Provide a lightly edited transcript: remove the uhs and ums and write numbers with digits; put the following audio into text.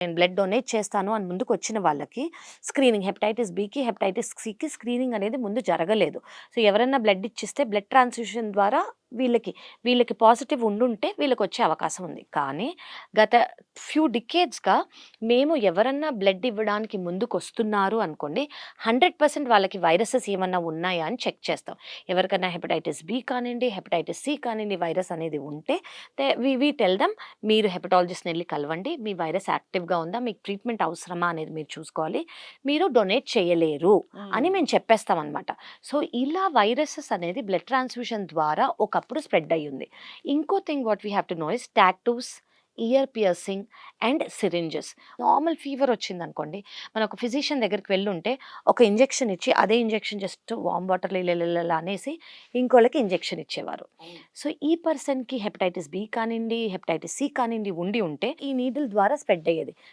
నేను blood donate చేస్తాను అని ముందుకు వచ్చిన వాళ్ళకి స్క్రీనింగ్ హెపటైటిస్ బికి, హెపటైటిస్ సికి స్క్రీనింగ్ అనేది ముందు జరగలేదు. సో ఎవరైనా బ్లడ్ ఇచ్చిస్తే బ్లడ్ ట్రాన్స్‌ఫ్యూషన్ ద్వారా వీళ్ళకి పాజిటివ్ ఉండుంటే వీళ్ళకొచ్చే అవకాశం ఉంది. కానీ గత ఫ్యూ డికేడ్స్‌గా మేము ఎవరన్నా బ్లడ్ ఇవ్వడానికి ముందుకొస్తున్నారు అనుకోండి, 100% వాళ్ళకి వైరసెస్ ఏమన్నా ఉన్నాయా అని చెక్ చేస్తాం. ఎవరికైనా హెపటైటిస్ బి కానియండి, హెపటైటిస్ సి కానియండి వైరస్ అనేది ఉంటే వి టెల్ దెమ్ మీరు హెపటాలజిస్ట్‌ని ఎళ్లి కలవండి. మీ వైరస్ యాక్టివ్‌గా ఉందా? మీకు ట్రీట్మెంట్ అవసరమా అనేది మీరు చూసుకోవాలి. మీరు డొనేట్ చేయలేరు అని హ్మ్. మేము చెప్పేస్తామనమాట. సో, ఇలా వైరసెస్ అనేది బ్లడ్ ట్రాన్స్‌ఫ్యూషన్ ద్వారా ఒకప్పుడు స్ప్రెడ్ అయ్యింది. ఇంకో thing what we have to know is tattoos, ear piercing and syringes. Normal fever వచ్చిందనుకోండి, మనం ఒక ఫిజిషియన్ దగ్గరికి వెళ్ళుంటే ఒక ఇంజెక్షన్ ఇచ్చి అదే ఇంజెక్షన్ జస్ట్ వార్మ్ వాటర్‌లో ఇలా అనేసి ఇంకోళ్ళకి ఇంజెక్షన్ ఇచ్చేవారు. అవును. సో, ఈ పర్సన్‌కి హెపటైటిస్ బి కానియండి, హెపటైటిస్ సి కానియండి ఉండి ఉంటే ఈ నీడిల్ ద్వారా స్ప్రెడ్ అయ్యేది.